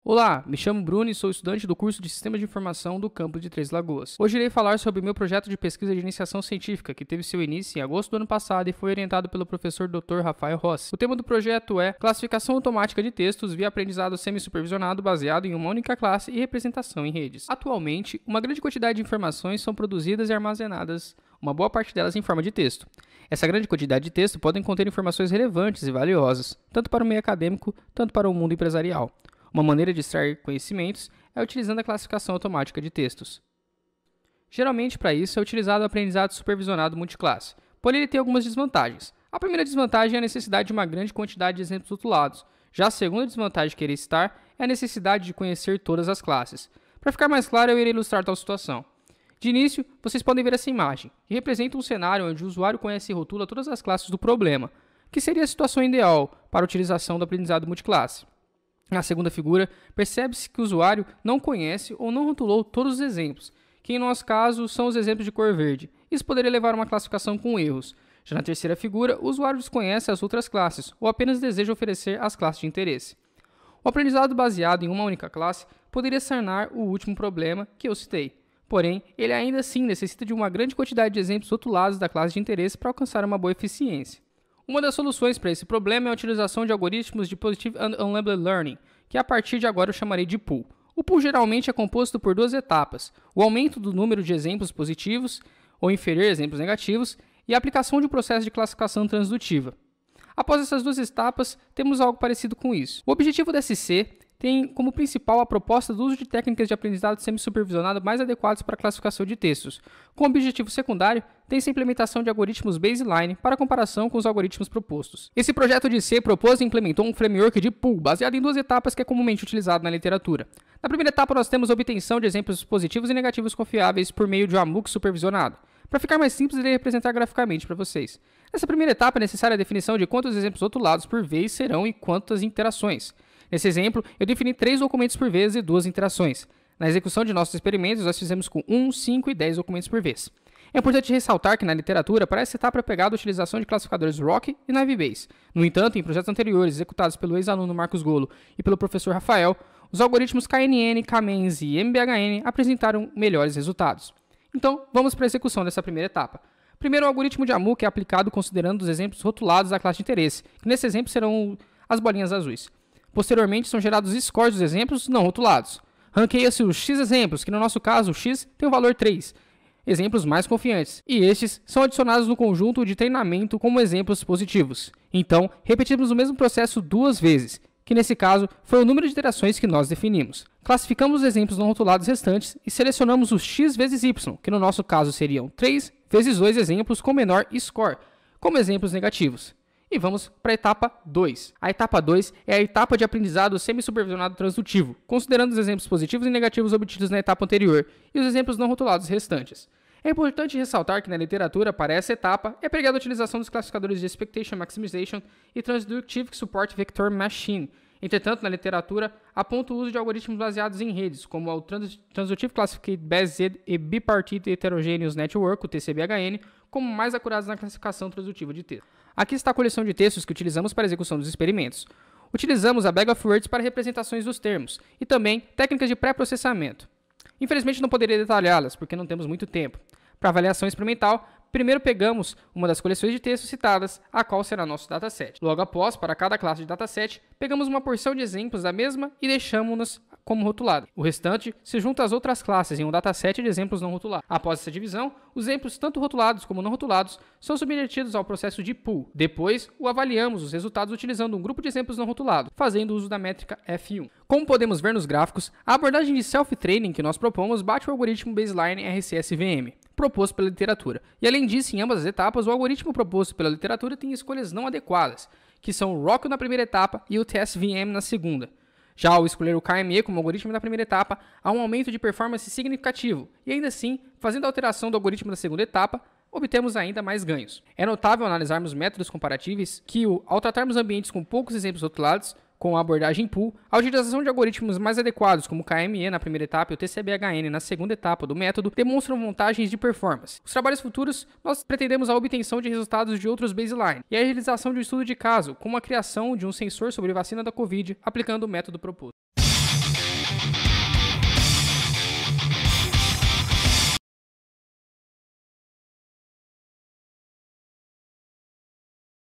Olá, me chamo Bruno e sou estudante do curso de Sistemas de Informação do campus de Três Lagoas. Hoje irei falar sobre o meu projeto de pesquisa de iniciação científica, que teve seu início em agosto do ano passado e foi orientado pelo professor Dr. Rafael Rossi. O tema do projeto é Classificação Automática de Textos via Aprendizado Semi-Supervisionado baseado em uma única classe e representação em redes. Atualmente, uma grande quantidade de informações são produzidas e armazenadas, uma boa parte delas em forma de texto. Essa grande quantidade de texto pode conter informações relevantes e valiosas, tanto para o meio acadêmico, tanto para o mundo empresarial. Uma maneira de extrair conhecimentos é utilizando a classificação automática de textos. Geralmente, para isso, é utilizado o aprendizado supervisionado multiclasse, porém ele tem algumas desvantagens. A primeira desvantagem é a necessidade de uma grande quantidade de exemplos rotulados. Já a segunda desvantagem que irei citar é a necessidade de conhecer todas as classes. Para ficar mais claro, eu irei ilustrar tal situação. De início, vocês podem ver essa imagem, que representa um cenário onde o usuário conhece e rotula todas as classes do problema, que seria a situação ideal para a utilização do aprendizado multiclasse. Na segunda figura, percebe-se que o usuário não conhece ou não rotulou todos os exemplos, que em nosso caso são os exemplos de cor verde. Isso poderia levar a uma classificação com erros. Já na terceira figura, o usuário desconhece as outras classes ou apenas deseja oferecer as classes de interesse. O aprendizado baseado em uma única classe poderia sanar o último problema que eu citei. Porém, ele ainda assim necessita de uma grande quantidade de exemplos rotulados da classe de interesse para alcançar uma boa eficiência. Uma das soluções para esse problema é a utilização de algoritmos de Positive and Unlabeled Learning, que a partir de agora eu chamarei de pool. O pool geralmente é composto por duas etapas: o aumento do número de exemplos positivos ou inferir exemplos negativos e a aplicação de um processo de classificação transdutiva. Após essas duas etapas, temos algo parecido com isso. O objetivo da SC tem como principal a proposta do uso de técnicas de aprendizado semi-supervisionado mais adequadas para a classificação de textos. Como objetivo secundário, tem-se a implementação de algoritmos baseline para comparação com os algoritmos propostos. Esse projeto de C propôs e implementou um framework de pool, baseado em duas etapas que é comumente utilizado na literatura. Na primeira etapa, nós temos a obtenção de exemplos positivos e negativos confiáveis por meio de um AMUC supervisionado. Para ficar mais simples, irei representar graficamente para vocês. Nessa primeira etapa, é necessária a definição de quantos exemplos rotulados por vez serão e quantas interações. Nesse exemplo, eu defini 3 documentos por vez e 2 interações. Na execução de nossos experimentos, nós fizemos com 1, 5 e 10 documentos por vez. É importante ressaltar que na literatura, para essa etapa é pegada a utilização de classificadores ROC e Naive-Bayes. No entanto, em projetos anteriores executados pelo ex-aluno Marcos Golo e pelo professor Rafael, os algoritmos KNN, K-MENS e MBHN apresentaram melhores resultados. Então, vamos para a execução dessa primeira etapa. Primeiro, o algoritmo de AMUC é aplicado considerando os exemplos rotulados da classe de interesse, que nesse exemplo serão as bolinhas azuis. Posteriormente, são gerados scores dos exemplos não rotulados. Ranqueia-se os X exemplos, que no nosso caso o X tem o valor 3, exemplos mais confiantes, e estes são adicionados no conjunto de treinamento como exemplos positivos. Então, repetimos o mesmo processo 2 vezes, que nesse caso foi o número de iterações que nós definimos. Classificamos os exemplos não rotulados restantes e selecionamos os X vezes Y, que no nosso caso seriam 3 vezes 2 exemplos com menor score, como exemplos negativos. E vamos para a etapa 2. A etapa 2 é a etapa de aprendizado semi-supervisionado transdutivo, considerando os exemplos positivos e negativos obtidos na etapa anterior e os exemplos não rotulados restantes. É importante ressaltar que na literatura, para essa etapa, é pregada a utilização dos classificadores de Expectation Maximization e Transductive Support Vector Machine. Entretanto, na literatura, aponta o uso de algoritmos baseados em redes, como o Transductive Classificate Based e Bipartite Heterogeneous Network, o TCBHN, como mais acurados na classificação transdutiva de texto. Aqui está a coleção de textos que utilizamos para a execução dos experimentos. Utilizamos a Bag of Words para representações dos termos e também técnicas de pré-processamento. Infelizmente não poderia detalhá-las, porque não temos muito tempo. Para avaliação experimental, primeiro pegamos uma das coleções de textos citadas, a qual será nosso dataset. Logo após, para cada classe de dataset, pegamos uma porção de exemplos da mesma e deixamos-nos como rotulado. O restante se junta às outras classes em um dataset de exemplos não rotulados. Após essa divisão, os exemplos tanto rotulados como não rotulados são submetidos ao processo de pool. Depois, o avaliamos os resultados utilizando um grupo de exemplos não rotulados, fazendo uso da métrica F1. Como podemos ver nos gráficos, a abordagem de self-training que nós propomos bate o algoritmo baseline RCS-VM, proposto pela literatura. E além disso, em ambas as etapas, o algoritmo proposto pela literatura tem escolhas não adequadas, que são o ROC na primeira etapa e o TSVM na segunda. Já ao escolher o KME como algoritmo da primeira etapa, há um aumento de performance significativo, e ainda assim, fazendo a alteração do algoritmo da segunda etapa, obtemos ainda mais ganhos. É notável analisarmos métodos comparáveis que, ao tratarmos ambientes com poucos exemplos rotulados, com a abordagem pool, a utilização de algoritmos mais adequados, como o KME na primeira etapa e o TCBHN na segunda etapa do método, demonstram vantagens de performance. Os trabalhos futuros, nós pretendemos a obtenção de resultados de outros baseline e a realização de um estudo de caso, como a criação de um sensor sobre vacina da Covid, aplicando o método proposto.